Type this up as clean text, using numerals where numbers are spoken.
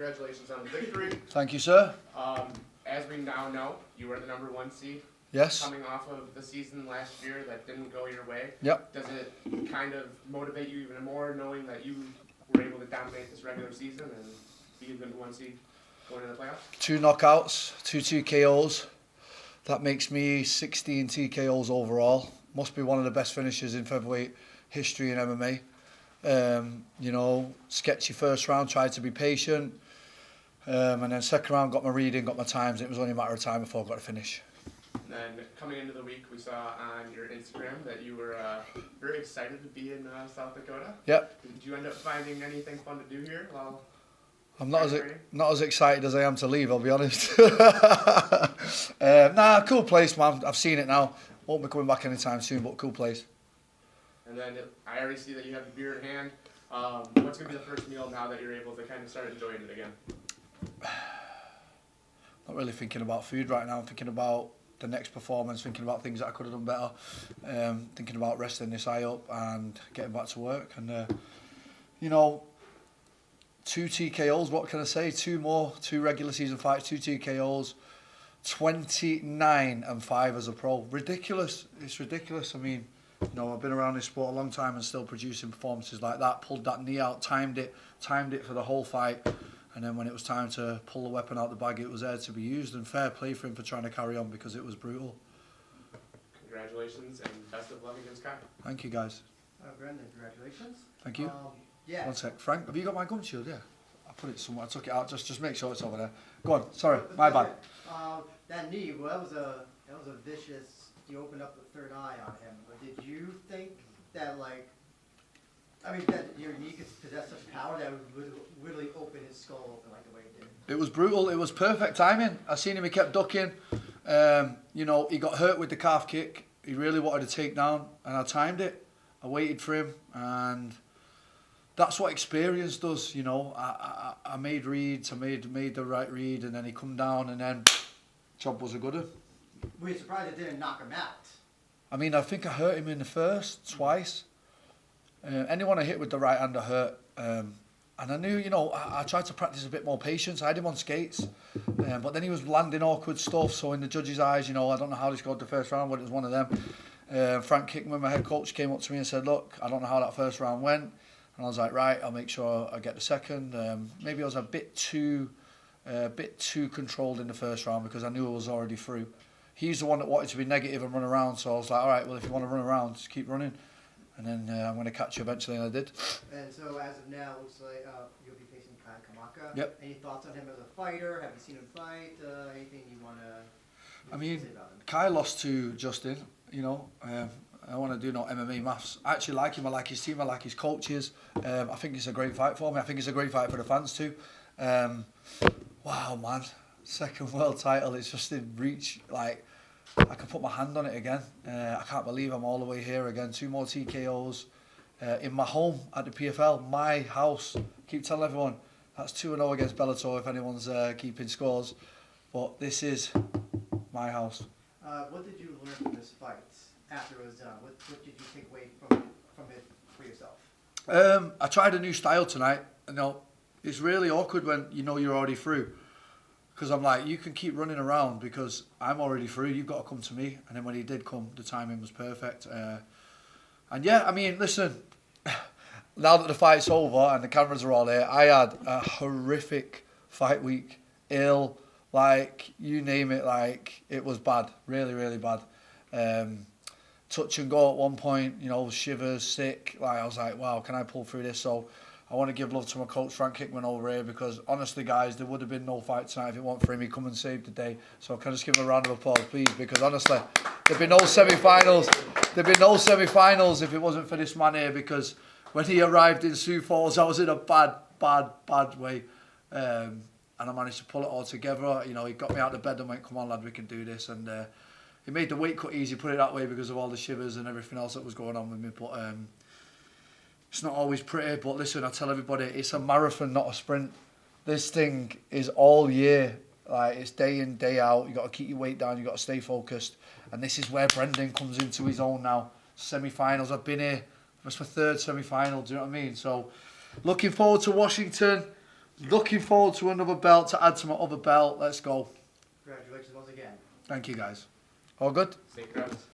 Congratulations on the victory. Thank you, sir. As we now know, you were the #1 seed. Yes. Coming off of the season last year that didn't go your way. Yep. Does it kind of motivate you even more knowing that you were able to dominate this regular season and be the #1 seed going into the playoffs? 2 knockouts, 2 TKOs. That makes me 16 TKOs overall. Must be one of the best finishes in featherweight history in MMA. You know, sketchy first round, tried to be patient. And then second round, got my reading, got my times. It was only a matter of time before I got to finish. And then coming into the week, we saw on your Instagram that you were very excited to be in South Dakota. Yep. Did you end up finding anything fun to do here? While I'm not as excited as I am to leave, I'll be honest. Nah, cool place, man. I've seen it now. Won't be coming back anytime soon, but cool place. And then I already see that you have the beer in hand. What's going to be the first meal now that you're able to kind of start enjoying it again? Not really thinking about food right now. I'm thinking about the next performance, thinking about things that I could have done better, thinking about resting this eye up and getting back to work. And, you know, 2 TKOs, what can I say? 2 regular season fights, 2 TKOs, 29-5 as a pro. Ridiculous. It's ridiculous. I mean, you know, I've been around this sport a long time and still producing performances like that. Pulled that knee out, timed it for the whole fight. And then when it was time to pull the weapon out the bag, it was there to be used. And fair play for him for trying to carry on because it was brutal. Congratulations and best of luck against Kai. Thank you, guys. Brendan, congratulations. Thank you. Yeah. One sec. Frank, have you got my gum shield? Yeah. I put it somewhere. I took it out. Just make sure it's over there. Go on. Sorry. My bad. That knee, well, that was a vicious. You opened up the third eye on him. But did you think that, like, I mean, that your knee could possess such power that it would really open his skull open like the way it did? It was brutal. It was perfect timing. I seen him. He kept ducking. You know, he got hurt with the calf kick. He really wanted to take down, and I timed it. I waited for him, and that's what experience does. You know, I made reads. I made the right read, and then he come down, and then job was a good one. Were you surprised it didn't knock him out? I mean, I think I hurt him in the first twice. Anyone I hit with the right hand I hurt. And I knew, you know, I tried to practice a bit more patience. I had him on skates. But then he was landing awkward stuff. So in the judges' eyes, you know, I don't know how he scored the first round, but it was one of them. Frank Kickman, my head coach, came up to me and said, look, I don't know how that first round went. And I was like, right, I'll make sure I get the second. Maybe I was a bit too controlled in the first round because I knew I was already through. He's the one that wanted to be negative and run around. So I was like, all right, well, if you want to run around, just keep running. And then I'm going to catch you eventually, and I did. And so as of now, it looks like you'll be facing Kai Kamaka. Yep. Any thoughts on him as a fighter? Have you seen him fight? Anything you want to I mean, say about him? Kai lost to Justin, you know. I want to do no MMA maths. I actually like him. I like his team. I like his coaches. I think it's a great fight for me. I think it's a great fight for the fans too. Wow, man. Second world title. It's just in reach. Like, I can put my hand on it again. I can't believe I'm all the way here again. 2 more TKOs in my home at the PFL, my house. Keep telling everyone that's 2-0 against Bellator if anyone's keeping scores. But this is my house. What did you learn from this fight after it was done? What did you take away from it for yourself? I tried a new style tonight. You know, it's really awkward when you know you're already through. Because I'm like, you can keep running around because I'm already through. You've got to come to me. And then when he did come, the timing was perfect. And yeah, I mean, listen, now that the fight's over and the cameras are all there, I had a horrific fight week. Ill, like, you name it, like, it was bad. Really, really bad. Touch and go at one point, you know, shivers, sick. Like, I was like, wow, can I pull through this? So I want to give love to my coach, Frank Kickman, over here, because honestly, guys, there would have been no fight tonight if it weren't for him. He come and saved the day. So can I just give him a round of applause, please? Because honestly, there'd be no semi-finals. There'd be no semi-finals if it wasn't for this man here, because when he arrived in Sioux Falls, I was in a bad way. And I managed to pull it all together. You know, he got me out of bed and went, come on, lad, we can do this. And he made the weight cut easy, put it that way, because of all the shivers and everything else that was going on with me. But it's not always pretty, but listen, I tell everybody, it's a marathon, not a sprint. This thing is all year. Like, it's day in, day out. You got to keep your weight down. You got to stay focused. And this is where Brendan comes into his own now. Semi-finals. I've been here. It's my 3rd semi-final. Do you know what I mean? So, looking forward to Washington. Looking forward to another belt to add to my other belt. Let's go. Congratulations once again. Thank you, guys. All good? Safe travels.